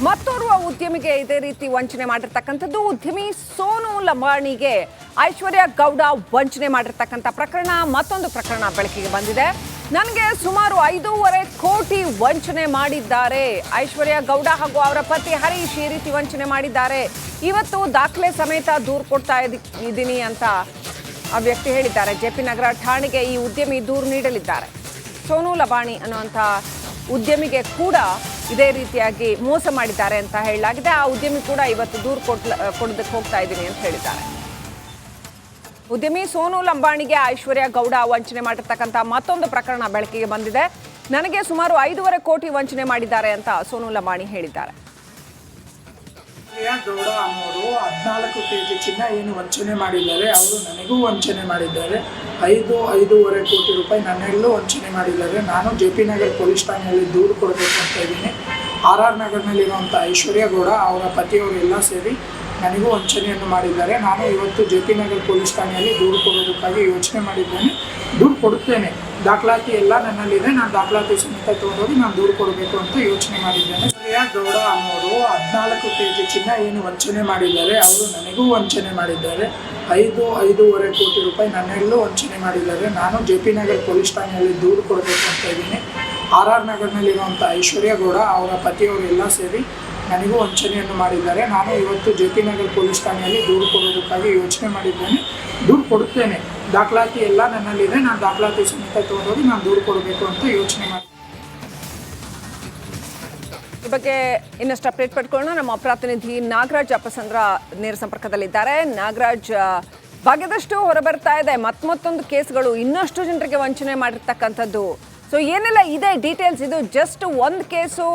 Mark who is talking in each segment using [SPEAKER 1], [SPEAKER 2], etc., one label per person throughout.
[SPEAKER 1] ಮತ್ತೋರ್ವ ಉದ್ಯಮಿಗೆ ಇದೇ ರೀತಿ ವಂಚನೆ ಮಾಡಿರ್ತಕ್ಕಂಥದ್ದು. ಉದ್ಯಮಿ ಸೋನು ಲಂಬಾಣಿಗೆ ಐಶ್ವರ್ಯ ಗೌಡ ವಂಚನೆ ಮಾಡಿರ್ತಕ್ಕಂಥ ಪ್ರಕರಣ, ಮತ್ತೊಂದು ಪ್ರಕರಣ ಬೆಳಕಿಗೆ ಬಂದಿದೆ. ನನಗೆ ಸುಮಾರು 5.5 ಕೋಟಿ ವಂಚನೆ ಮಾಡಿದ್ದಾರೆ ಐಶ್ವರ್ಯ ಗೌಡ ಹಾಗೂ ಅವರ ಪತಿ ಹರೀಶ್. ಈ ರೀತಿ ವಂಚನೆ ಮಾಡಿದ್ದಾರೆ. ಇವತ್ತು ದಾಖಲೆ ಸಮೇತ ದೂರು ಕೊಡ್ತಾ ಇದ್ದೀನಿ ಅಂತ ಆ ವ್ಯಕ್ತಿ ಹೇಳಿದ್ದಾರೆ. ಜೆಪಿ ನಗರ ಠಾಣೆಗೆ ಈ ಉದ್ಯಮಿ ದೂರು ನೀಡಲಿದ್ದಾರೆ. ಸೋನು ಲಂಬಾಣಿ ಅನ್ನುವಂಥ ಉದ್ಯಮಿಗೆ ಕೂಡ ಇದೇ ರೀತಿಯಾಗಿ ಮೋಸ ಮಾಡಿದ್ದಾರೆ ಅಂತ ಹೇಳಲಾಗಿದೆ. ಆ ಉದ್ಯಮಿ ಕೂಡ ಇವತ್ತು ದೂರು ಕೊಡೋದಕ್ಕೆ ಹೋಗ್ತಾ ಇದ್ದೀನಿ ಅಂತ ಹೇಳಿದ್ದಾರೆ. ಉದ್ಯಮಿ ಸೋನು ಲಂಬಾಣಿಗೆ ಐಶ್ವರ್ಯ ಗೌಡ ವಂಚನೆ ಮಾಡಿರ್ತಕ್ಕಂಥ ಮತ್ತೊಂದು ಪ್ರಕರಣ ಬೆಳಕಿಗೆ ಬಂದಿದೆ. ನನಗೆ ಸುಮಾರು 5.5 ಕೋಟಿ ವಂಚನೆ ಮಾಡಿದ್ದಾರೆ ಅಂತ ಸೋನು ಲಂಬಾಣಿ ಹೇಳಿದ್ದಾರೆ.
[SPEAKER 2] ಗೌಡ ಅನ್ನೋರು 14 ಕೆಜಿ ಚಿನ್ನ ಏನು ವಂಚನೆ ಮಾಡಿದ್ದಾರೆ, ಅವರು ನನಗೂ ವಂಚನೆ ಮಾಡಿದ್ದಾರೆ. 5.5 ಕೋಟಿ ರೂಪಾಯಿ ನನ್ನೆಲ್ಲೂ ವಂಚನೆ ಮಾಡಿದ್ದಾರೆ. ನಾನು ಜೆಪಿ ನಗರ ಪೊಲೀಸ್ ಠಾಣೆಯಲ್ಲಿ ದೂರು ಕೊಡಬೇಕು ಅಂತ ಇದ್ದೀನಿ. RR ನಗರ್ನಲ್ಲಿರುವಂಥ ಐಶ್ವರ್ಯ ಗೌಡ ಅವರ ಪತಿಯವರೆಲ್ಲ ಸೇರಿ ನನಗೂ ವಂಚನೆಯನ್ನು ಮಾಡಿದ್ದಾರೆ. ನಾನು ಇವತ್ತು ಜೆಪಿ ನಗರ ಪೊಲೀಸ್ ಠಾಣೆಯಲ್ಲಿ ದೂರು ಕೊಡೋದಕ್ಕಾಗಿ ಯೋಚನೆ ಮಾಡಿದ್ದೇನೆ. ದೂರು ಕೊಡುತ್ತೇನೆ, ದಾಖಲಾತಿ ಎಲ್ಲ ನನ್ನಲ್ಲಿದೆ. ನಾನು ದಾಖಲಾತಿ ಸಮೇತ ತೊಗೊಂಡೋಗಿ ನಾನು ದೂರು ಕೊಡಬೇಕು ಅಂತ ಯೋಚನೆ ಮಾಡಿದ್ದೇನೆ. ಗೌಡ ಅನ್ನೋರು 14 ಕೆಜಿ ಚಿನ್ನ ಏನು ವಂಚನೆ ಮಾಡಿದ್ದಾರೆ, ಅವರು ನನಗೂ ವಂಚನೆ ಮಾಡಿದ್ದಾರೆ. 5.5 ಕೋಟಿ ರೂಪಾಯಿ ನನ್ನೆಲ್ಲೂ ವಂಚನೆ ಮಾಡಿದ್ದಾರೆ. ನಾನು ಜೆಪಿ ನಗರ ಪೊಲೀಸ್ ಠಾಣೆಯಲ್ಲಿ ದೂರು ಕೊಡಬೇಕು ಅಂತ ಇದ್ದೀನಿ. RR ನಗರ್ನಲ್ಲಿರುವಂಥ ಐಶ್ವರ್ಯ ಗೌಡ ಅವರ ಪತಿಯವರೆಲ್ಲ ಸೇರಿ ನನಗೂ ವಂಚನೆಯನ್ನು ಮಾಡಿದ್ದಾರೆ. ನಾನು ಇವತ್ತು ಜೆಪಿ ನಗರ ಪೊಲೀಸ್ ಠಾಣೆಯಲ್ಲಿ ದೂರು ಕೊಡೋದಕ್ಕಾಗಿ ಯೋಚನೆ ಮಾಡಿದ್ದೇನೆ. ದೂರು ಕೊಡುತ್ತೇನೆ, ದಾಖಲಾತಿ ಎಲ್ಲ ನನ್ನಲ್ಲಿದೆ. ನಾನು ದಾಖಲಾತಿ ಸಮೇತ ತೊಗೊಂಡೋಗಿ ನಾನು ದೂರು ಕೊಡಬೇಕು ಅಂತ ಯೋಚನೆ ಮಾಡಿ.
[SPEAKER 1] ಈ ಬಗ್ಗೆ ಇನ್ನಷ್ಟು ಅಪ್ಡೇಟ್ ಪಡ್ಕೊಳ್ಳೋಣ. ನಮ್ಮ ಪ್ರತಿನಿಧಿ ನಾಗರಾಜ್ ಅಪ್ಪಸಂದ್ರ ನೇರ ಸಂಪರ್ಕದಲ್ಲಿದ್ದಾರೆ. ನಾಗರಾಜ್, ಭಾಗ್ಯದಷ್ಟು ಹೊರಬರ್ತಾ ಇದೆ ಮತ್ತೊಂದು ಕೇಸ್ಗಳು, ಇನ್ನಷ್ಟು ಜನರಿಗೆ ವಂಚನೆ ಮಾಡಿರ್ತಕ್ಕಂಥದ್ದು. ಸೊ ಏನೆಲ್ಲ ಇದೆ ಡೀಟೇಲ್ಸ್? ಇದು ಜಸ್ಟ್ ಒಂದು ಕೇಸು,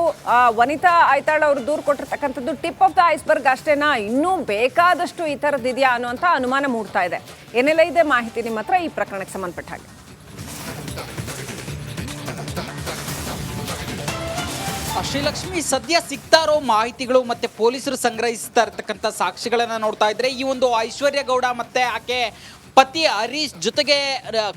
[SPEAKER 1] ವನಿತಾ ಐತಾಳ್ ಅವರು ದೂರು ಕೊಟ್ಟಿರ್ತಕ್ಕಂಥದ್ದು ಟಿಪ್ ಆಫ್ ದ ಐಸ್ಬರ್ಗ್ ಅಷ್ಟೇನಾ? ಇನ್ನೂ ಬೇಕಾದಷ್ಟು ಈ ಥರದ್ದು ಇದೆಯಾ ಅನ್ನುವಂಥ ಅನುಮಾನ ಮೂಡ್ತಾ ಇದೆ. ಏನೆಲ್ಲ ಇದೆ ಮಾಹಿತಿ ನಿಮ್ಮ ಹತ್ರ ಈ ಪ್ರಕರಣಕ್ಕೆ ಸಂಬಂಧಪಟ್ಟ ಹಾಗೆ?
[SPEAKER 3] ಶ್ರೀಲಕ್ಷ್ಮಿ, ಸದ್ಯ ಸಿಗ್ತಾ ಇರೋ ಮಾಹಿತಿಗಳು ಮತ್ತೆ ಪೊಲೀಸರು ಸಂಗ್ರಹಿಸ್ತಾ ಇರ್ತಕ್ಕಂಥ ಸಾಕ್ಷಿಗಳನ್ನ ನೋಡ್ತಾ ಇದ್ರೆ, ಈ ಒಂದು ಐಶ್ವರ್ಯ ಗೌಡ ಮತ್ತೆ ಆಕೆ ಪತಿ ಹರೀಶ್ ಜೊತೆಗೆ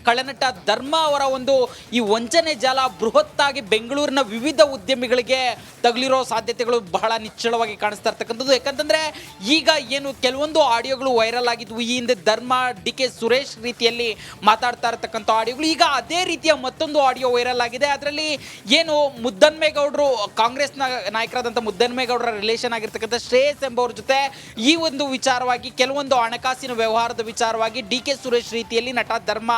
[SPEAKER 3] ಕಳನಟ ಧರ್ಮ ಅವರ ಒಂದು ಈ ವಂಚನೆ ಜಾಲ ಬೃಹತ್ತಾಗಿ ಬೆಂಗಳೂರಿನ ವಿವಿಧ ಉದ್ಯಮಿಗಳಿಗೆ ತಗುಲಿರೋ ಸಾಧ್ಯತೆಗಳು ಬಹಳ ನಿಚ್ಚಳವಾಗಿ ಕಾಣಿಸ್ತಾ ಇರ್ತಕ್ಕಂಥದ್ದು. ಯಾಕಂತಂದ್ರೆ ಈಗ ಏನು ಕೆಲವೊಂದು ಆಡಿಯೋಗಳು ವೈರಲ್ ಆಗಿದ್ವು, ಈ ಹಿಂದೆ ಧರ್ಮ DK ಸುರೇಶ್ ರೀತಿಯಲ್ಲಿ ಮಾತಾಡ್ತಾ ಇರ್ತಕ್ಕಂಥ ಆಡಿಯೋಗಳು, ಈಗ ಅದೇ ರೀತಿಯ ಮತ್ತೊಂದು ಆಡಿಯೋ ವೈರಲ್ ಆಗಿದೆ. ಅದರಲ್ಲಿ ಏನು ಮುದ್ದನ್ಮೇಗೌಡರು, ಕಾಂಗ್ರೆಸ್ ನಾಯಕರಾದಂಥ ಮುದ್ದನ್ಮೇಗೌಡರ ರಿಲೇಷನ್ ಆಗಿರ್ತಕ್ಕಂಥ ಶ್ರೇಯಸ್ ಎಂಬವ್ರ ಜೊತೆ ಈ ಒಂದು ವಿಚಾರವಾಗಿ ಕೆಲವೊಂದು ಹಣಕಾಸಿನ ವ್ಯವಹಾರದ ವಿಚಾರವಾಗಿ DK ಸುರೇಶ್ ರೀತಿಯಲ್ಲಿ ನಟ ಧರ್ಮ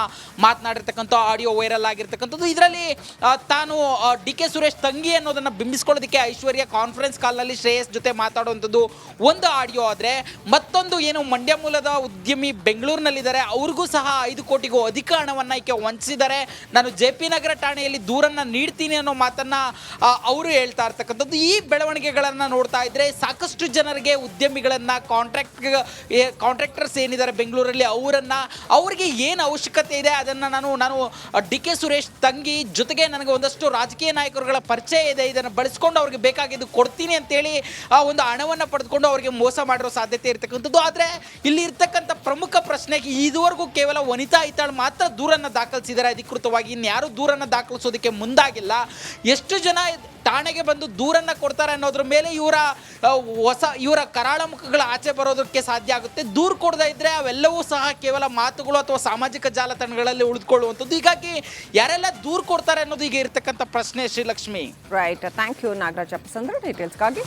[SPEAKER 3] ಮಾತನಾಡಿರ್ತಕ್ಕಂಥ ಆಡಿಯೋ ವೈರಲ್ ಆಗಿರ್ತಕ್ಕಂಥದ್ದು. ಇದರಲ್ಲಿ ತಾನು DK ಸುರೇಶ್ ತಂಗಿ ಅನ್ನೋದನ್ನ ಬಿಂಬಿಸ್ಕೊಳ್ಳೋದಕ್ಕೆ ಐಶ್ವರ್ಯ ಕಾನ್ಫರೆನ್ಸ್ ಕಾಲ್ನಲ್ಲಿ ಶ್ರೇಯಸ್ ಜೊತೆ ಮಾತಾಡುವಂಥದ್ದು ಒಂದು ಆಡಿಯೋ ಆದರೆ, ಮತ್ತೊಂದು ಏನು ಮಂಡ್ಯ ಮೂಲದ ಉದ್ಯಮಿ ಬೆಂಗಳೂರಿನಲ್ಲಿದ್ದಾರೆ, ಅವ್ರಿಗೂ ಸಹ 5 ಕೋಟಿಗೂ ಅಧಿಕ ಹಣವನ್ನು ಈಕೆ ವಂಚಿಸಿದ್ದಾರೆ, ನಾನು ಜೆಪಿ ನಗರ ಠಾಣೆಯಲ್ಲಿ ದೂರನ್ನು ನೀಡ್ತೀನಿ ಅನ್ನೋ ಮಾತನ್ನ ಅವರು ಹೇಳ್ತಾ ಇರ್ತಕ್ಕಂಥದ್ದು. ಈ ಬೆಳವಣಿಗೆಗಳನ್ನು ನೋಡ್ತಾ ಇದ್ರೆ ಸಾಕಷ್ಟು ಜನರಿಗೆ ಉದ್ಯಮಿಗಳನ್ನ ಕಾಂಟ್ರಾಕ್ಟರ್ಸ್ ಏನಿದ್ದಾರೆ ಬೆಂಗಳೂರಲ್ಲಿ ಅವ್ರಿಗೆ ಏನು ಅವಶ್ಯಕತೆ ಇದೆ ಅದನ್ನು ನಾನು DK ಸುರೇಶ್ ತಂಗಿ ಜೊತೆಗೆ ನನಗೆ ಒಂದಷ್ಟು ರಾಜಕೀಯ ನಾಯಕರುಗಳ ಪರಿಚಯ ಇದೆ, ಇದನ್ನು ಬಳಸ್ಕೊಂಡು ಅವ್ರಿಗೆ ಬೇಕಾಗಿದ್ದು ಕೊಡ್ತೀನಿ ಅಂತೇಳಿ ಒಂದು ಹಣವನ್ನು ಪಡೆದುಕೊಂಡು ಅವರಿಗೆ ಮೋಸ ಮಾಡಿರೋ ಸಾಧ್ಯತೆ ಇರ್ತಕ್ಕಂಥದ್ದು. ಆದರೆ ಇಲ್ಲಿ ಇರ್ತಕ್ಕಂಥ ಪ್ರಮುಖ ಪ್ರಶ್ನೆಗೆ ಇದುವರೆಗೂ ಕೇವಲ ವನಿತಾ ಐತಾಳ್ ಮಾತ್ರ ದೂರನ್ನು ದಾಖಲಿಸಿದ್ದಾರೆ ಅಧಿಕೃತವಾಗಿ, ಇನ್ಯಾರು ದೂರನ್ನು ದಾಖಲಿಸೋದಕ್ಕೆ ಮುಂದಾಗಿಲ್ಲ. ಎಷ್ಟು ಜನ ಠಾಣೆಗೆ ಬಂದು ದೂರನ್ನು ಕೊಡ್ತಾರೆ ಅನ್ನೋದ್ರ ಮೇಲೆ ಇವರ ಕರಾಳ ಮುಖಗಳ ಆಚೆ ಬರೋದಕ್ಕೆ ಸಾಧ್ಯ ಆಗುತ್ತೆ. ದೂರು ಕೊಡದೇ ಇದ್ರೆ ಅವೆಲ್ಲವೂ ಸಹ ಕೇವಲ ಮಾತುಗಳು ಅಥವಾ ಸಾಮಾಜಿಕ ಜಾಲತಾಣಗಳಲ್ಲಿ ಉಳಿದುಕೊಳ್ಳುವಂಥದ್ದು. ಹೀಗಾಗಿ ಯಾರೆಲ್ಲ ದೂರು ಕೊಡ್ತಾರೆ ಅನ್ನೋದು ಈಗ ಇರ್ತಕ್ಕಂಥ ಪ್ರಶ್ನೆ. Srilakshmi,
[SPEAKER 1] right, thank you Nagaraj Appasandra ಡೀಟೇಲ್ಸ್ಗಾಗಿ.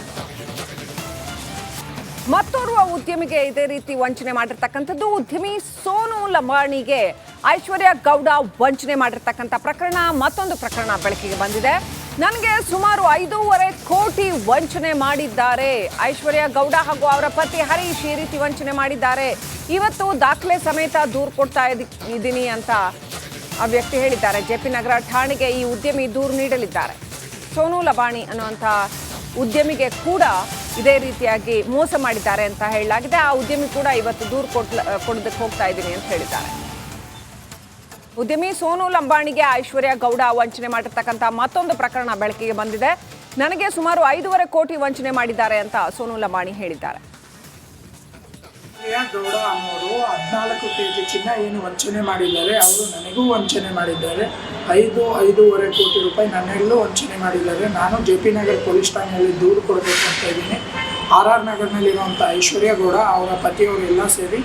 [SPEAKER 1] ಮತ್ತೋರ್ವ ಉದ್ಯಮಿಗೆ ಇದೇ ರೀತಿ ವಂಚನೆ ಮಾಡಿರ್ತಕ್ಕಂಥದ್ದು. ಉದ್ಯಮಿ ಸೋನು ಲಂಬಾಣಿಗೆ ಐಶ್ವರ್ಯ ಗೌಡ ವಂಚನೆ ಮಾಡಿರ್ತಕ್ಕಂಥ ಪ್ರಕರಣ, ಮತ್ತೊಂದು ಪ್ರಕರಣ ಬೆಳಕಿಗೆ ಬಂದಿದೆ. ನನಗೆ ಸುಮಾರು 5.5 ಕೋಟಿ ವಂಚನೆ ಮಾಡಿದ್ದಾರೆ ಐಶ್ವರ್ಯ ಗೌಡ ಹಾಗೂ ಅವರ ಪತಿ ಹರೀಶ್. ಈ ರೀತಿ ವಂಚನೆ ಮಾಡಿದ್ದಾರೆ. ಇವತ್ತು ದಾಖಲೆ ಸಮೇತ ದೂರು ಕೊಡ್ತಾ ಇದ್ದೀನಿ ಅಂತ ಆ ವ್ಯಕ್ತಿ ಹೇಳಿದ್ದಾರೆ. ಜೆಪಿ ನಗರ ಠಾಣೆಗೆ ಈ ಉದ್ಯಮಿ ದೂರು ನೀಡಲಿದ್ದಾರೆ. ಸೋನು ಲಂಬಾಣಿ ಅನ್ನುವಂಥ ಉದ್ಯಮಿಗೆ ಕೂಡ ಇದೇ ರೀತಿಯಾಗಿ ಮೋಸ ಮಾಡಿದ್ದಾರೆ ಅಂತ ಹೇಳಲಾಗಿದೆ. ಆ ಉದ್ಯಮಿ ಕೂಡ ಇವತ್ತು ದೂರು ಕೊಡೋದಕ್ಕೆ ಹೋಗ್ತಾ ಇದ್ದೀನಿ ಅಂತ ಹೇಳಿದ್ದಾರೆ. ಉದ್ಯಮಿ ಸೋನು ಲಂಬಾಣಿಗೆ ಐಶ್ವರ್ಯ ಗೌಡ ವಂಚನೆ ಮಾಡಿರ್ತಕ್ಕಂಥ ಮತ್ತೊಂದು ಪ್ರಕರಣ ಬೆಳಕಿಗೆ ಬಂದಿದೆ. ನನಗೆ ಸುಮಾರು 5.5 ಕೋಟಿ ವಂಚನೆ ಮಾಡಿದ್ದಾರೆ ಅಂತ ಸೋನು ಲಂಬಾಣಿ ಹೇಳಿದ್ದಾರೆ.
[SPEAKER 2] ಪ್ರಿಯಾ ಗೌಡ ಅನ್ನೋರು 14 kg ಚಿನ್ನ ಏನು ವಂಚನೆ ಮಾಡಿದ್ದಾರೆ, ಅವರು ನನಗೂ ವಂಚನೆ ಮಾಡಿದ್ದಾರೆ. 5.5 ಕೋಟಿ ರೂಪಾಯಿ ನನ್ನೆಲ್ಲೂ ವಂಚನೆ ಮಾಡಿದ್ದಾರೆ. ನಾನು JP ನಗರ್ ಪೊಲೀಸ್ ಠಾಣೆಯಲ್ಲಿ ದೂರು ಕೊಡಬೇಕು ಅಂತ ಇದ್ದೀನಿ. RR ನಗರ್ನಲ್ಲಿರುವಂಥ ಐಶ್ವರ್ಯ ಗೌಡ ಅವರ ಪತಿಯವರೆಲ್ಲ ಸೇರಿ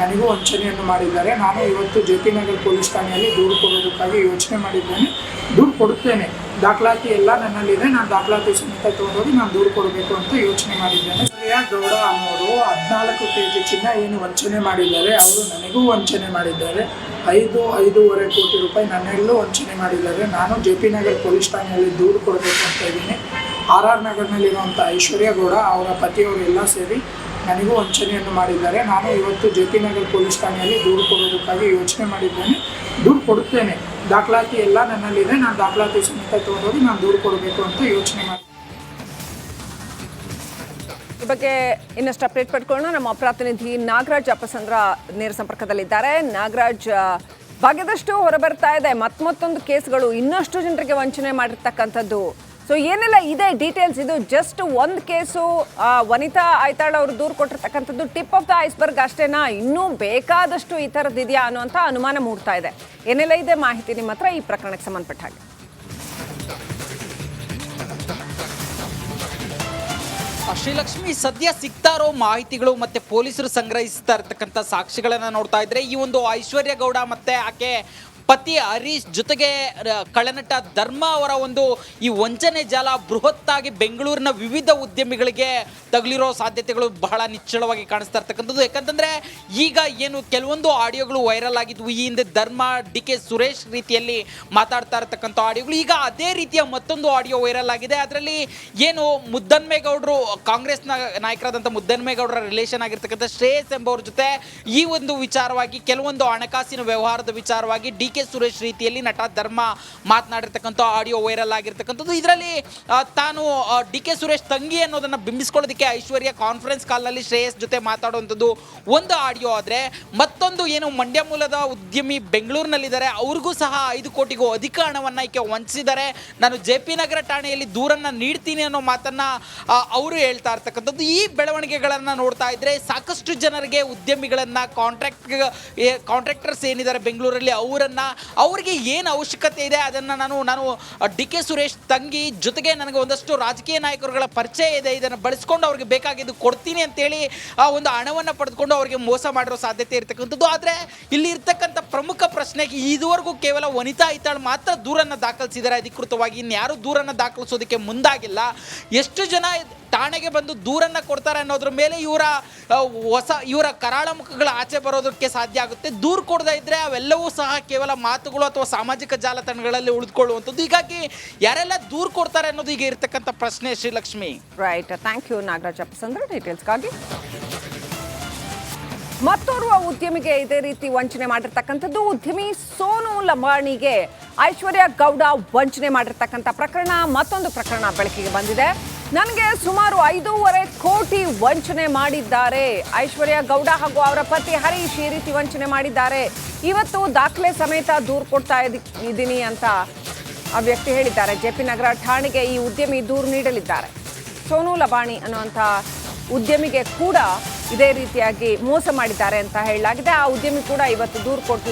[SPEAKER 2] ನನಗೂ ವಂಚನೆಯನ್ನು ಮಾಡಿದ್ದಾರೆ. ನಾನು ಇವತ್ತು JP ನಗರ್ ಪೊಲೀಸ್ ಠಾಣೆಯಲ್ಲಿ ದೂರು ಕೊಡೋದಕ್ಕಾಗಿ ಯೋಚನೆ ಮಾಡಿದ್ದೇನೆ. ದೂರು ಕೊಡುತ್ತೇನೆ, ದಾಖಲಾತಿ ಎಲ್ಲ ನನ್ನಲ್ಲಿದೆ. ನಾನು ದಾಖಲಾತಿ ಸಮೇತ ತೊಗೊಂಡೋಗಿ ನಾನು ದೂರು ಕೊಡಬೇಕು ಅಂತ ಯೋಚನೆ ಮಾಡಿದ್ದೇನೆ. ಪ್ರಿಯಾ ಗೌಡ ಅನ್ನೋರು 14 kg ಚಿನ್ನ ಏನು ವಂಚನೆ ಮಾಡಿದ್ದಾರೆ, ಅವರು ನನಗೂ ವಂಚನೆ ಮಾಡಿದ್ದಾರೆ. 5.5 ಕೋಟಿ ರೂಪಾಯಿ ನನ್ನೆಲ್ಲೂ ವಂಚನೆ ಮಾಡಿದ್ದಾರೆ. ನಾನು JP ನಗರ್ ಪೊಲೀಸ್ ಠಾಣೆಯಲ್ಲಿ ದೂರು ಕೊಡಬೇಕು ಅಂತ ಇದ್ದೀನಿ. RR ನಗರ್ನಲ್ಲಿರುವಂಥ ಐಶ್ವರ್ಯ ಗೌಡ ಅವರ ಪತಿಯವರೆಲ್ಲ ಸೇರಿ ನನಗೂ ವಂಚನೆಯನ್ನು ಮಾಡಿದ್ದಾರೆ. ನಾನು ಇವತ್ತು JP ನಗರ್ ಪೊಲೀಸ್ ಠಾಣೆಯಲ್ಲಿ ದೂರು ಕೊಡೋದಕ್ಕಾಗಿ ಯೋಚನೆ ಮಾಡಿದ್ದೇನೆ. ದೂರು ಕೊಡುತ್ತೇನೆ, ದಾಖಲಾತಿ ಎಲ್ಲ ನನ್ನಲ್ಲಿದೆ. ನಾನು ದಾಖಲಾತಿ ಸಮೇತ ತೊಗೊಂಡೋಗಿ ನಾನು ದೂರು ಕೊಡಬೇಕು ಅಂತ ಯೋಚನೆ ಮಾಡಿ.
[SPEAKER 1] ಈ ಬಗ್ಗೆ ಇನ್ನಷ್ಟು ಅಪ್ಡೇಟ್ ಪಡ್ಕೊಳ್ಳೋಣ. ನಮ್ಮ ಪ್ರತಿನಿಧಿ ನಾಗರಾಜ್ ಅಪ್ಪಸಂದ್ರ ನೇರ ಸಂಪರ್ಕದಲ್ಲಿದ್ದಾರೆ. ನಾಗರಾಜ್, ಭಾಗ್ಯದಷ್ಟು ಹೊರಬರ್ತಾ ಇದೆ ಮತ್ತೊಂದು ಕೇಸ್ಗಳು, ಇನ್ನಷ್ಟು ಜನರಿಗೆ ವಂಚನೆ ಮಾಡಿರ್ತಕ್ಕಂಥದ್ದು. ಸೊ ಏನೆಲ್ಲ ಇದೆ ಡೀಟೇಲ್ಸ್? ಇದು ಜಸ್ಟ್ ಒಂದು ಕೇಸು, ವನಿತಾ ಐತಾಳ್ ಅವರು ದೂರು ಕೊಟ್ಟಿರ್ತಕ್ಕಂಥದ್ದು ಟಿಪ್ ಆಫ್ ದ ಐಸ್ಬರ್ಗ್ ಅಷ್ಟೇನಾ? ಇನ್ನೂ ಬೇಕಾದಷ್ಟು ಈ ಥರದ್ದು ಇದೆಯಾ ಅನ್ನುವಂಥ ಅನುಮಾನ ಮೂಡ್ತಾ ಇದೆ. ಏನೆಲ್ಲ ಇದೆ ಮಾಹಿತಿ ನಿಮ್ಮ ಹತ್ರ ಈ ಪ್ರಕರಣಕ್ಕೆ ಸಂಬಂಧಪಟ್ಟ ಹಾಗೆ?
[SPEAKER 3] ಶ್ರೀಲಕ್ಷ್ಮಿ, ಸದ್ಯ ಸಿಗ್ತಾ ಇರೋ ಮಾಹಿತಿಗಳು ಮತ್ತೆ ಪೊಲೀಸರು ಸಂಗ್ರಹಿಸ್ತಾ ಇರ್ತಕ್ಕಂಥ ಸಾಕ್ಷಿಗಳನ್ನ ನೋಡ್ತಾ ಇದ್ರೆ ಈ ಒಂದು ಐಶ್ವರ್ಯ ಗೌಡ ಮತ್ತೆ ಆಕೆ ಪತಿ ಹರೀಶ್ ಜೊತೆಗೆ ಕಳನಟ ಧರ್ಮ ಅವರ ಒಂದು ಈ ವಂಚನೆ ಜಾಲ ಬೃಹತ್ತಾಗಿ ಬೆಂಗಳೂರಿನ ವಿವಿಧ ಉದ್ಯಮಿಗಳಿಗೆ ತಗುಲಿರೋ ಸಾಧ್ಯತೆಗಳು ಬಹಳ ನಿಚ್ಚಳವಾಗಿ ಕಾಣಿಸ್ತಾ ಇರ್ತಕ್ಕಂಥದ್ದು. ಯಾಕಂತಂದ್ರೆ ಈಗ ಏನು ಕೆಲವೊಂದು ಆಡಿಯೋಗಳು ವೈರಲ್ ಆಗಿದ್ವು ಈ ಹಿಂದೆ, ಧರ್ಮ DK ಸುರೇಶ್ ರೀತಿಯಲ್ಲಿ ಮಾತಾಡ್ತಾ ಇರ್ತಕ್ಕಂಥ ಆಡಿಯೋಗಳು. ಈಗ ಅದೇ ರೀತಿಯ ಮತ್ತೊಂದು ಆಡಿಯೋ ವೈರಲ್ ಆಗಿದೆ. ಅದರಲ್ಲಿ ಏನು ಮುದ್ದನ್ಮೇಗೌಡರು, ಕಾಂಗ್ರೆಸ್ ನಾಯಕರಾದಂಥ ಮುದ್ದನ್ಮೇಗೌಡರ ರಿಲೇಷನ್ ಆಗಿರ್ತಕ್ಕಂಥ ಶ್ರೇಯಸ್ ಎಂಬವ್ರ ಜೊತೆ ಈ ಒಂದು ವಿಚಾರವಾಗಿ ಕೆಲವೊಂದು ಹಣಕಾಸಿನ ವ್ಯವಹಾರದ ವಿಚಾರವಾಗಿ DK ಸುರೇಶ್ ರೀತಿಯಲ್ಲಿ ನಟ ಧರ್ಮ ಮಾತನಾಡಿರ್ತಕ್ಕಂಥ ಆಡಿಯೋ ವೈರಲ್ ಆಗಿರ್ತಕ್ಕಂಥದ್ದು. ಇದರಲ್ಲಿ ತಾನು DK ಸುರೇಶ್ ತಂಗಿ ಅನ್ನೋದನ್ನ ಬಿಂಬಿಸ್ಕೊಳ್ಳೋದಕ್ಕೆ ಐಶ್ವರ್ಯ ಕಾನ್ಫರೆನ್ಸ್ ಕಾಲ್ನಲ್ಲಿ ಶ್ರೇಯಸ್ ಜೊತೆ ಮಾತಾಡುವಂಥದ್ದು ಒಂದು ಆಡಿಯೋ ಆದರೆ, ಮತ್ತೊಂದು ಏನು ಮಂಡ್ಯ ಮೂಲದ ಉದ್ಯಮಿ ಬೆಂಗಳೂರಿನಲ್ಲಿದ್ದಾರೆ, ಅವ್ರಿಗೂ ಸಹ 5 ಕೋಟಿಗೂ ಅಧಿಕ ಹಣವನ್ನು ಈಕೆ ವಂಚಿಸಿದ್ದಾರೆ, ನಾನು JP ನಗರ ಠಾಣೆಯಲ್ಲಿ ದೂರನ್ನು ನೀಡ್ತೀನಿ ಅನ್ನೋ ಮಾತನ್ನ ಅವರು ಹೇಳ್ತಾ ಇರ್ತಕ್ಕಂಥದ್ದು. ಈ ಬೆಳವಣಿಗೆಗಳನ್ನು ನೋಡ್ತಾ ಇದ್ರೆ ಸಾಕಷ್ಟು ಜನರಿಗೆ ಉದ್ಯಮಿಗಳನ್ನ ಕಾಂಟ್ರಾಕ್ಟರ್ಸ್ ಏನಿದ್ದಾರೆ ಬೆಂಗಳೂರಲ್ಲಿ ಅವ್ರಿಗೆ ಏನು ಅವಶ್ಯಕತೆ ಇದೆ ಅದನ್ನು ನಾನು DK ಸುರೇಶ್ ತಂಗಿ ಜೊತೆಗೆ ನನಗೆ ಒಂದಷ್ಟು ರಾಜಕೀಯ ನಾಯಕರುಗಳ ಪರಿಚಯ ಇದೆ, ಇದನ್ನು ಬಳಸ್ಕೊಂಡು ಅವ್ರಿಗೆ ಬೇಕಾಗಿದ್ದು ಕೊಡ್ತೀನಿ ಅಂತೇಳಿ ಒಂದು ಹಣವನ್ನು ಪಡೆದುಕೊಂಡು ಅವರಿಗೆ ಮೋಸ ಮಾಡಿರೋ ಸಾಧ್ಯತೆ ಇರ್ತಕ್ಕಂಥದ್ದು. ಆದರೆ ಇಲ್ಲಿ ಇರ್ತಕ್ಕಂಥ ಪ್ರಮುಖ ಪ್ರಶ್ನೆಗೆ ಇದುವರೆಗೂ ಕೇವಲ ವನಿತಾ ಐತಾಳ್ ಮಾತ್ರ ದೂರನ್ನು ದಾಖಲಿಸಿದ್ದಾರೆ ಅಧಿಕೃತವಾಗಿ, ಇನ್ಯಾರು ದೂರನ್ನು ದಾಖಲಿಸೋದಕ್ಕೆ ಮುಂದಾಗಿಲ್ಲ. ಎಷ್ಟು ಜನ ಠಾಣೆಗೆ ಬಂದು ದೂರನ್ನು ಕೊಡ್ತಾರೆ ಅನ್ನೋದ್ರ ಮೇಲೆ ಇವರ ಕರಾಳ ಮುಖಗಳ ಆಚೆ ಬರೋದಕ್ಕೆ ಸಾಧ್ಯ ಆಗುತ್ತೆ. ದೂರು ಕೊಡದೇ ಇದ್ರೆ ಅವೆಲ್ಲವೂ ಸಹ ಕೇವಲ ಮಾತುಗಳು ಅಥವಾ ಸಾಮಾಜಿಕ ಜಾಲತಾಣಗಳಲ್ಲಿ ಉಳಿದುಕೊಳ್ಳುವಂಥದ್ದು. ಹೀಗಾಗಿ ಯಾರೆಲ್ಲ ದೂರು ಕೊಡ್ತಾರೆ ಅನ್ನೋದು ಈಗ ಇರ್ತಕ್ಕಂಥ ಪ್ರಶ್ನೆ. Srilakshmi,
[SPEAKER 1] right, thank you Nagaraj Appasandra ಡೀಟೇಲ್ಸ್ಗಾಗಿ. ಮತ್ತೋರ್ವ ಉದ್ಯಮಿಗೆ ಇದೇ ರೀತಿ ವಂಚನೆ ಮಾಡಿರ್ತಕ್ಕಂಥದ್ದು. ಉದ್ಯಮಿ ಸೋನು ಲಂಬಾಣಿಗೆ ಐಶ್ವರ್ಯ ಗೌಡ ವಂಚನೆ ಮಾಡಿರ್ತಕ್ಕಂಥ ಪ್ರಕರಣ, ಮತ್ತೊಂದು ಪ್ರಕರಣ ಬೆಳಕಿಗೆ ಬಂದಿದೆ. ನನಗೆ ಸುಮಾರು 5.5 ಕೋಟಿ ವಂಚನೆ ಮಾಡಿದ್ದಾರೆ ಐಶ್ವರ್ಯ ಗೌಡ ಹಾಗೂ ಅವರ ಪತಿ ಹರೀಶ್, ಈ ರೀತಿ ವಂಚನೆ ಮಾಡಿದ್ದಾರೆ. ಇವತ್ತು ದಾಖಲೆ ಸಮೇತ ದೂರು ಕೊಡ್ತಾ ಇದ್ದೀನಿ ಅಂತ ಆ ವ್ಯಕ್ತಿ ಹೇಳಿದ್ದಾರೆ. JP ನಗರ ಠಾಣೆಗೆ ಈ ಉದ್ಯಮಿ ದೂರು ನೀಡಲಿದ್ದಾರೆ. ಸೋನು ಲಂಬಾಣಿ ಅನ್ನುವಂಥ ಉದ್ಯಮಿಗೆ ಕೂಡ ಇದೇ ರೀತಿಯಾಗಿ ಮೋಸ ಮಾಡಿದ್ದಾರೆ ಅಂತ ಹೇಳಲಾಗಿದೆ. ಆ ಉದ್ಯಮಿ ಕೂಡ ಇವತ್ತು ದೂರು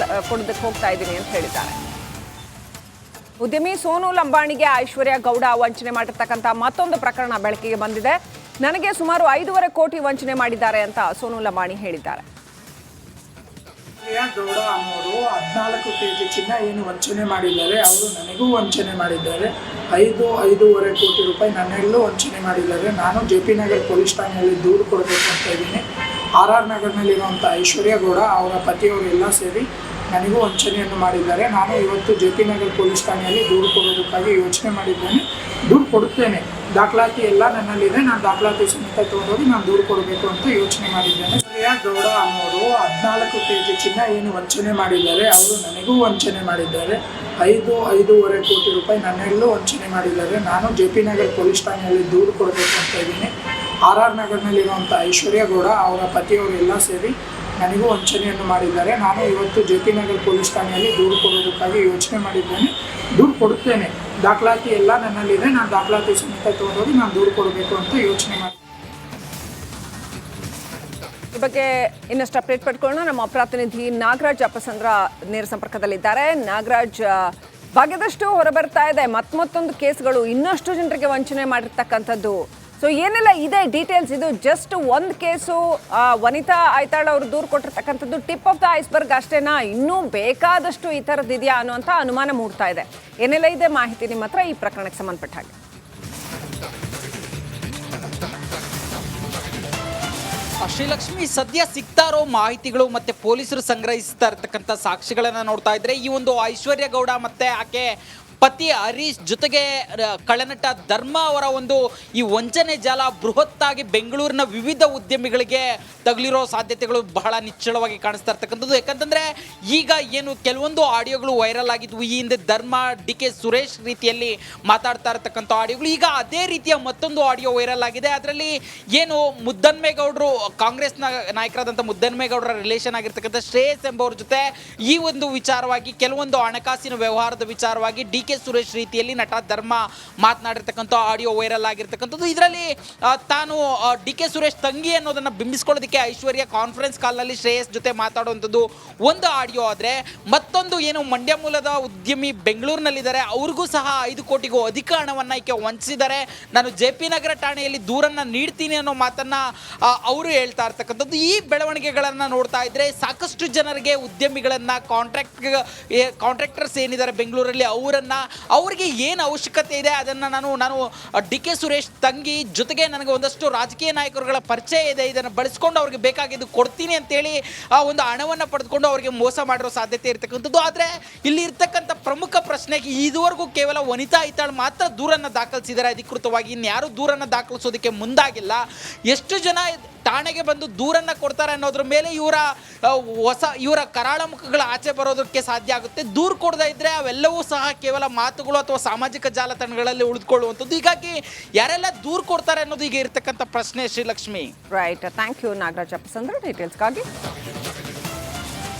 [SPEAKER 1] ಕೊಡೋದಕ್ಕೆ ಹೋಗ್ತಾ ಇದ್ದೀನಿ ಅಂತ ಹೇಳಿದ್ದಾರೆ. ಉದ್ಯಮಿ ಸೋನು ಲಂಬಾಣಿಗೆ ಐಶ್ವರ್ಯ ಗೌಡ ವಂಚನೆ ಮಾಡಿರ್ತಕ್ಕಂಥ ಮತ್ತೊಂದು ಪ್ರಕರಣ ಬೆಳಕಿಗೆ ಬಂದಿದೆ. ನನಗೆ ಸುಮಾರು 5.5 ಕೋಟಿ ವಂಚನೆ ಮಾಡಿದ್ದಾರೆ ಅಂತ ಸೋನು ಲಂಬಾಣಿ ಹೇಳಿದ್ದಾರೆ.
[SPEAKER 2] ಪ್ರಿಯಾ ಗೌಡ ಅನ್ನೋರು 14 kg ಚಿನ್ನ ಏನು ವಂಚನೆ ಮಾಡಿದ್ದಾರೆ, ಅವರು ನನಗೂ ವಂಚನೆ ಮಾಡಿದ್ದಾರೆ. 5.5 ಕೋಟಿ ರೂಪಾಯಿ ನನ್ನೆಲ್ಲೂ ವಂಚನೆ ಮಾಡಿದ್ದಾರೆ. ನಾನು JP ನಗರ್ ಪೊಲೀಸ್ ಠಾಣೆಯಲ್ಲಿ ದೂರು ಕೊಡಬೇಕು ಅಂತ ಇದ್ದೀನಿ. RR ನಗರ್ನಲ್ಲಿರುವಂಥ ಐಶ್ವರ್ಯ ಗೌಡ ಅವರ ಪತಿಯವರೆಲ್ಲ ಸೇರಿ ನನಗೂ ವಂಚನೆಯನ್ನು ಮಾಡಿದ್ದಾರೆ. ನಾನು ಇವತ್ತು JP ನಗರ್ ಪೊಲೀಸ್ ಠಾಣೆಯಲ್ಲಿ ದೂರು ಕೊಡೋದಕ್ಕಾಗಿ ಯೋಚನೆ ಮಾಡಿದ್ದೇನೆ. ದೂರು ಕೊಡುತ್ತೇನೆ, ದಾಖಲಾತಿ ಎಲ್ಲ ನನ್ನಲ್ಲಿದೆ. ನಾನು ದಾಖಲಾತಿ ಸಮೇತ ತೊಗೊಂಡೋಗಿ ನಾನು ದೂರು ಕೊಡಬೇಕು ಅಂತ ಯೋಚನೆ ಮಾಡಿದ್ದೇನೆ. ಪ್ರಿಯಾ ಗೌಡ ಅನ್ನೋರು 14 kg ಚಿನ್ನ ಏನು ವಂಚನೆ ಮಾಡಿದ್ದಾರೆ, ಅವರು ನನಗೂ ವಂಚನೆ ಮಾಡಿದ್ದಾರೆ. 5.5 ಕೋಟಿ ರೂಪಾಯಿ ನನ್ನೆಲ್ಲೂ ವಂಚನೆ ಮಾಡಿದ್ದಾರೆ. ನಾನು JP ನಗರ್ ಪೊಲೀಸ್ ಠಾಣೆಯಲ್ಲಿ ದೂರು ಕೊಡಬೇಕು ಅಂತ ಇದ್ದೀನಿ. RR ನಗರ್ನಲ್ಲಿರುವಂಥ ಐಶ್ವರ್ಯ ಗೌಡ ಅವರ ಪತಿಯವರೆಲ್ಲ ಸೇರಿ ನನಗೂ ವಂಚನೆಯನ್ನು ಮಾಡಿದ್ದಾರೆ. ನಾನು ಇವತ್ತು JP ನಗರ್ ಪೊಲೀಸ್ ಠಾಣೆಯಲ್ಲಿ ದೂರು ಕೊಡೋದಕ್ಕಾಗಿ ಯೋಚನೆ ಮಾಡಿದ್ದೇನೆ. ದೂರು ಕೊಡುತ್ತೇನೆ, ದಾಖಲಾತಿ ಎಲ್ಲ ನನ್ನಲ್ಲಿದೆ. ನಾನು ದಾಖಲಾತಿ ಸಮೇತ ತೊಗೊಂಡೋಗಿ ನಾನು ದೂರು ಕೊಡಬೇಕು ಅಂತ ಯೋಚನೆ ಮಾಡಿ.
[SPEAKER 1] ಈ ಬಗ್ಗೆ ಇನ್ನಷ್ಟು ಅಪ್ಡೇಟ್ ಪಡ್ಕೊಳ್ಳೋಣ. ನಮ್ಮ ಪ್ರತಿನಿಧಿ ನಾಗರಾಜ್ ಅಪ್ಪಸಂದ್ರ ನೇರ ಸಂಪರ್ಕದಲ್ಲಿದ್ದಾರೆ. ನಾಗರಾಜ್, ಭಾಗ್ಯದಷ್ಟು ಹೊರಬರ್ತಾ ಇದೆ ಮತ್ತೊಂದು ಕೇಸ್ಗಳು, ಇನ್ನಷ್ಟು ಜನರಿಗೆ ವಂಚನೆ ಮಾಡಿರ್ತಕ್ಕಂಥದ್ದು. ಸೊ ಏನೆಲ್ಲ ಇದೆ ಡೀಟೇಲ್ಸ್? ಇದು ಜಸ್ಟ್ ಒಂದು ಕೇಸು, ವನಿತಾ ಐತಾಳ್ ಅವರು ದೂರು ಕೊಟ್ಟಿರ್ತಕ್ಕಂಥದ್ದು ಟಿಪ್ ಆಫ್ ದ ಐಸ್ಬರ್ಗ್ ಅಷ್ಟೇನಾ? ಇನ್ನೂ ಬೇಕಾದಷ್ಟು ಈ ಥರದ್ದು ಇದೆಯಾ ಅನ್ನುವಂಥ ಅನುಮಾನ ಮೂಡ್ತಾ ಇದೆ. ಏನೆಲ್ಲ ಇದೆ ಮಾಹಿತಿ ನಿಮ್ಮ ಹತ್ರ ಈ ಪ್ರಕರಣಕ್ಕೆ ಸಂಬಂಧಪಟ್ಟ ಹಾಗೆ?
[SPEAKER 3] ಶ್ರೀಲಕ್ಷ್ಮಿ, ಸದ್ಯ ಸಿಗ್ತಾ ಇರೋ ಮಾಹಿತಿಗಳು ಮತ್ತೆ ಪೊಲೀಸರು ಸಂಗ್ರಹಿಸ್ತಾ ಇರ್ತಕ್ಕಂಥ ಸಾಕ್ಷಿಗಳನ್ನ ನೋಡ್ತಾ ಇದ್ರೆ ಈ ಒಂದು ಐಶ್ವರ್ಯ ಗೌಡ ಮತ್ತೆ ಆಕೆ ಪತಿ ಹರೀಶ್ ಜೊತೆಗೆ ಕಳನಟ ಧರ್ಮ ಅವರ ಒಂದು ಈ ವಂಚನೆ ಜಾಲ ಬೃಹತ್ತಾಗಿ ಬೆಂಗಳೂರಿನ ವಿವಿಧ ಉದ್ಯಮಿಗಳಿಗೆ ತಗುಲಿರೋ ಸಾಧ್ಯತೆಗಳು ಬಹಳ ನಿಚ್ಚಳವಾಗಿ ಕಾಣಿಸ್ತಾ ಇರ್ತಕ್ಕಂಥದ್ದು. ಯಾಕಂತಂದ್ರೆ ಈಗ ಏನು ಕೆಲವೊಂದು ಆಡಿಯೋಗಳು ವೈರಲ್ ಆಗಿದ್ವು ಈ ಹಿಂದೆ, ಧರ್ಮ ಡಿ.ಕೆ. ಸುರೇಶ್ ರೀತಿಯಲ್ಲಿ ಮಾತಾಡ್ತಾ ಇರ್ತಕ್ಕಂಥ ಆಡಿಯೋಗಳು, ಈಗ ಅದೇ ರೀತಿಯ ಮತ್ತೊಂದು ಆಡಿಯೋ ವೈರಲ್ ಆಗಿದೆ. ಅದರಲ್ಲಿ ಏನು ಮುದ್ದನ್ಮೇಗೌಡರು, ಕಾಂಗ್ರೆಸ್ನ ನಾಯಕರಾದಂಥ ಮುದ್ದನ್ಮೇಗೌಡರ ರಿಲೇಷನ್ ಆಗಿರ್ತಕ್ಕಂಥ ಶ್ರೇಯಸ್ ಎಂಬವ್ರ ಜೊತೆ ಈ ಒಂದು ವಿಚಾರವಾಗಿ ಕೆಲವೊಂದು ಹಣಕಾಸಿನ ವ್ಯವಹಾರದ ವಿಚಾರವಾಗಿ ಡಿ.ಕೆ. ಸುರೇಶ್ ರೀತಿಯಲ್ಲಿ ನಟ ಧರ್ಮ ಮಾತನಾಡಿರ್ತಕ್ಕಂಥ ಆಡಿಯೋ ವೈರಲ್ ಆಗಿರ್ತಕ್ಕಂಥದ್ದು. ಇದರಲ್ಲಿ ತಾನು ಡಿ.ಕೆ. ಸುರೇಶ್ ತಂಗಿ ಅನ್ನೋದನ್ನ ಬಿಂಬಿಸ್ಕೊಳ್ಳೋದಕ್ಕೆ ಐಶ್ವರ್ಯ ಕಾನ್ಫರೆನ್ಸ್ ಕಾಲ್ನಲ್ಲಿ ಶ್ರೇಯಸ್ ಜೊತೆ ಮಾತಾಡುವಂಥದ್ದು ಒಂದು ಆಡಿಯೋ ಆದರೆ, ಮತ್ತೊಂದು ಏನು ಮಂಡ್ಯ ಮೂಲದ ಉದ್ಯಮಿ ಬೆಂಗಳೂರಿನಲ್ಲಿದ್ದಾರೆ, ಅವ್ರಿಗೂ ಸಹ 5 ಕೋಟಿಗೂ ಅಧಿಕ ಹಣವನ್ನು ಈಕೆ ವಂಚಿಸಿದ್ದಾರೆ, ನಾನು JP ನಗರ ಠಾಣೆಯಲ್ಲಿ ದೂರನ್ನು ನೀಡ್ತೀನಿ ಅನ್ನೋ ಮಾತನ್ನ ಅವರು ಹೇಳ್ತಾ ಇರ್ತಕ್ಕಂಥದ್ದು. ಈ ಬೆಳವಣಿಗೆಗಳನ್ನು ನೋಡ್ತಾ ಇದ್ರೆ ಸಾಕಷ್ಟು ಜನರಿಗೆ ಉದ್ಯಮಿಗಳನ್ನ ಕಾಂಟ್ರಾಕ್ಟರ್ಸ್ ಏನಿದ್ದಾರೆ ಬೆಂಗಳೂರಲ್ಲಿ ಅವರಿಗೆ ಏನು ಅವಶ್ಯಕತೆ ಇದೆ ಅದನ್ನು ನಾನು ಡಿ.ಕೆ. ಸುರೇಶ್ ತಂಗಿ ಜೊತೆಗೆ ನನಗೆ ಒಂದಷ್ಟು ರಾಜಕೀಯ ನಾಯಕರುಗಳ ಪರಿಚಯ ಇದೆ, ಇದನ್ನು ಬಳಸ್ಕೊಂಡು ಅವ್ರಿಗೆ ಬೇಕಾಗಿದ್ದು ಕೊಡ್ತೀನಿ ಅಂತೇಳಿ ಆ ಒಂದು ಹಣವನ್ನು ಪಡೆದುಕೊಂಡು ಅವರಿಗೆ ಮೋಸ ಮಾಡಿರೋ ಸಾಧ್ಯತೆ ಇರ್ತಕ್ಕಂಥದ್ದು. ಆದರೆ ಇಲ್ಲಿ ಇರ್ತಕ್ಕಂಥ ಪ್ರಮುಖ ಪ್ರಶ್ನೆ, ಇದುವರೆಗೂ ಕೇವಲ ವನಿತಾ ಐತಾಳ್ ಮಾತ್ರ ದೂರನ್ನು ದಾಖಲಿಸಿದ್ದಾರೆ ಅಧಿಕೃತವಾಗಿ, ಇನ್ಯಾರು ದೂರನ್ನು ದಾಖಲಿಸೋದಕ್ಕೆ ಮುಂದಾಗಿಲ್ಲ. ಎಷ್ಟು ಜನ ಠಾಣೆಗೆ ಬಂದು ದೂರನ್ನು ಕೊಡ್ತಾರೆ ಅನ್ನೋದ್ರ ಮೇಲೆ ಇವರ ಕರಾಳ ಮುಖಗಳು ಆಚೆ ಬರೋದಕ್ಕೆ ಸಾಧ್ಯ ಆಗುತ್ತೆ. ದೂರು ಕೊಡದೇ ಇದ್ರೆ ಅವೆಲ್ಲವೂ ಸಹ ಕೇವಲ ಮಾತುಗಳು ಅಥವಾ ಸಾಮಾಜಿಕ ಜಾಲತಾಣಗಳಲ್ಲಿ ಉಳಿದುಕೊಳ್ಳುವಂಥದ್ದು. ಹೀಗಾಗಿ ಯಾರೆಲ್ಲ ದೂರು ಕೊಡ್ತಾರೆ ಅನ್ನೋದು ಈಗ ಇರ್ತಕ್ಕಂಥ ಪ್ರಶ್ನೆ Srilakshmi.
[SPEAKER 1] Right, thank you Nagaraj Appasandra ಡೀಟೇಲ್ಸ್ಗಾಗಿ.